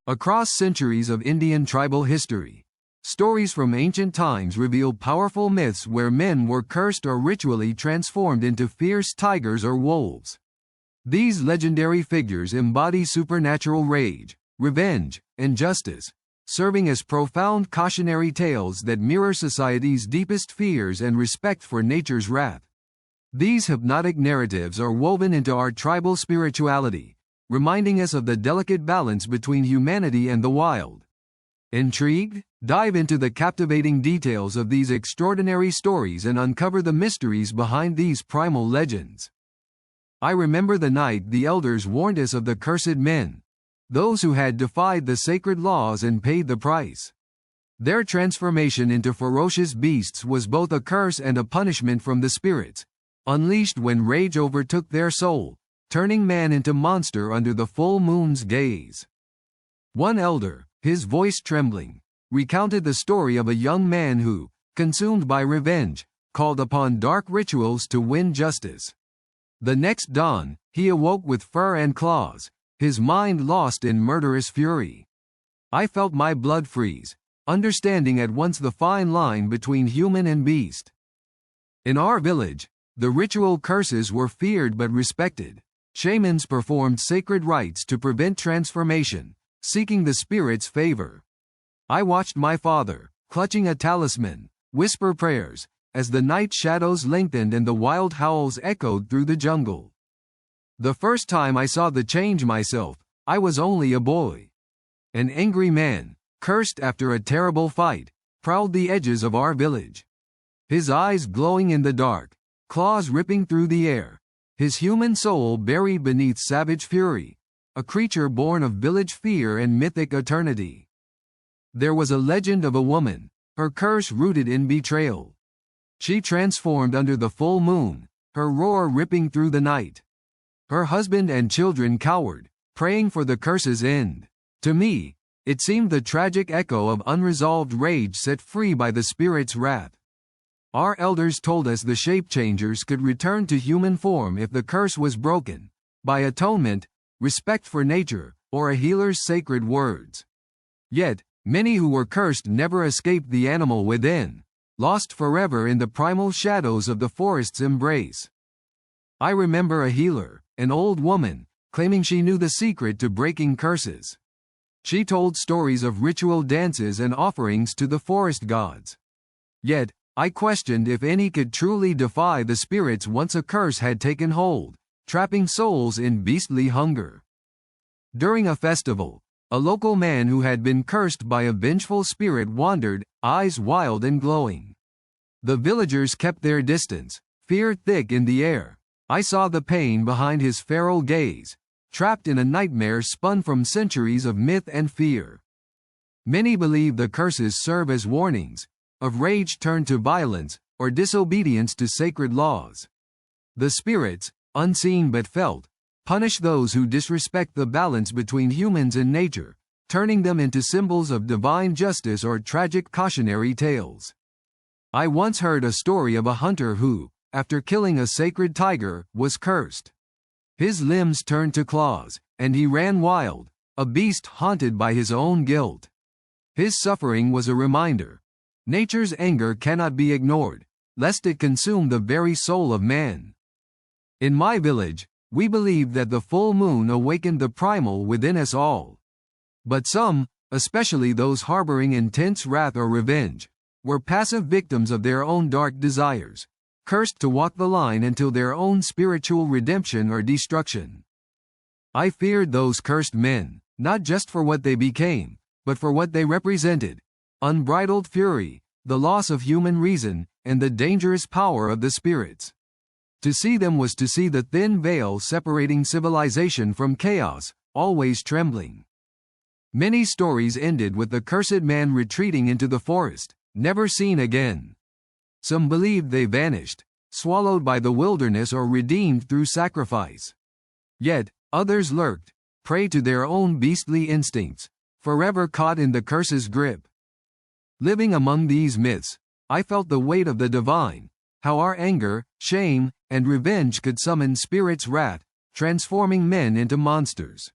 Across centuries of Indian tribal history, stories from ancient times reveal powerful myths where men were cursed or ritually transformed into fierce tigers or wolves. These legendary figures embody supernatural rage, revenge, and justice, serving as profound cautionary tales that mirror society's deepest fears and respect for nature's wrath. These hypnotic narratives are woven into our tribal spirituality, reminding us of the delicate balance between humanity and the wild. Intrigued? Dive into the captivating details of these extraordinary stories and uncover the mysteries behind these primal legends. I remember the night the elders warned us of the cursed men, those who had defied the sacred laws and paid the price. Their transformation into ferocious beasts was both a curse and a punishment from the spirits, unleashed when rage overtook their soul, turning man into monster under the full moon's gaze. One elder, his voice trembling, recounted the story of a young man who, consumed by revenge, called upon dark rituals to win justice. The next dawn, he awoke with fur and claws, his mind lost in murderous fury. I felt my blood freeze, understanding at once the fine line between human and beast. In our village, the ritual curses were feared but respected. Shamans performed sacred rites to prevent transformation, seeking the spirit's favor. I watched my father, clutching a talisman, whisper prayers, as the night shadows lengthened and the wild howls echoed through the jungle. The first time I saw the change myself, I was only a boy. An angry man, cursed after a terrible fight, prowled the edges of our village. His eyes glowing in the dark, claws ripping through the air, his human soul buried beneath savage fury, a creature born of village fear and mythic eternity. There was a legend of a woman, her curse rooted in betrayal. She transformed under the full moon, her roar ripping through the night. Her husband and children cowered, praying for the curse's end. To me, it seemed the tragic echo of unresolved rage set free by the spirit's wrath. Our elders told us the Shapechangers could return to human form if the curse was broken, by atonement, respect for nature, or a healer's sacred words. Yet, many who were cursed never escaped the animal within, lost forever in the primal shadows of the forest's embrace. I remember a healer, an old woman, claiming she knew the secret to breaking curses. She told stories of ritual dances and offerings to the forest gods. Yet, I questioned if any could truly defy the spirits once a curse had taken hold, trapping souls in beastly hunger. During a festival, a local man who had been cursed by a vengeful spirit wandered, eyes wild and glowing. The villagers kept their distance, fear thick in the air. I saw the pain behind his feral gaze, trapped in a nightmare spun from centuries of myth and fear. Many believe the curses serve as warnings, of rage turned to violence, or disobedience to sacred laws. The spirits, unseen but felt, punish those who disrespect the balance between humans and nature, turning them into symbols of divine justice or tragic cautionary tales. I once heard a story of a hunter who, after killing a sacred tiger, was cursed. His limbs turned to claws, and he ran wild, a beast haunted by his own guilt. His suffering was a reminder. Nature's anger cannot be ignored, lest it consume the very soul of man. In my village, we believed that the full moon awakened the primal within us all. But some, especially those harboring intense wrath or revenge, were passive victims of their own dark desires, cursed to walk the line until their own spiritual redemption or destruction. I feared those cursed men, not just for what they became, but for what they represented: unbridled fury, the loss of human reason, and the dangerous power of the spirits. To see them was to see the thin veil separating civilization from chaos, always trembling. Many stories ended with the cursed man retreating into the forest, never seen again. Some believed they vanished, swallowed by the wilderness or redeemed through sacrifice. Yet, others lurked, prey to their own beastly instincts, forever caught in the curse's grip. Living among these myths, I felt the weight of the divine, how our anger, shame, and revenge could summon spirits' wrath, transforming men into monsters.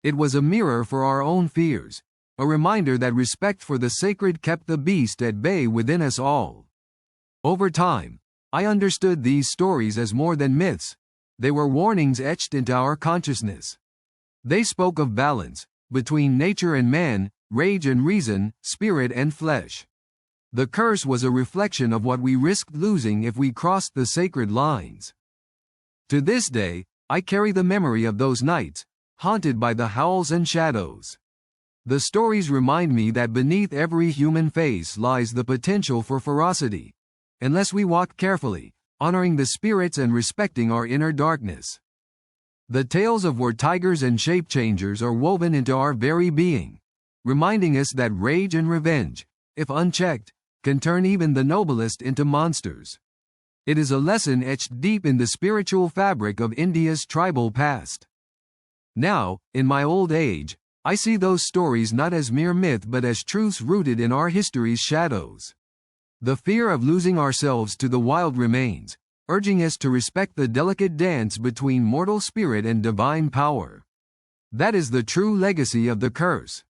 It was a mirror for our own fears, a reminder that respect for the sacred kept the beast at bay within us all. Over time, I understood these stories as more than myths. They were warnings etched into our consciousness. They spoke of balance, between nature and man, rage and reason, spirit and flesh. The curse was a reflection of what we risked losing if we crossed the sacred lines. To this day, I carry the memory of those nights, haunted by the howls and shadows. The stories remind me that beneath every human face lies the potential for ferocity, unless we walk carefully, honoring the spirits and respecting our inner darkness. The tales of war tigers and shapechangers are woven into our very being, reminding us that rage and revenge, if unchecked, can turn even the noblest into monsters. It is a lesson etched deep in the spiritual fabric of India's tribal past. Now, in my old age, I see those stories not as mere myth but as truths rooted in our history's shadows. The fear of losing ourselves to the wild remains, urging us to respect the delicate dance between mortal spirit and divine power. That is the true legacy of the curse.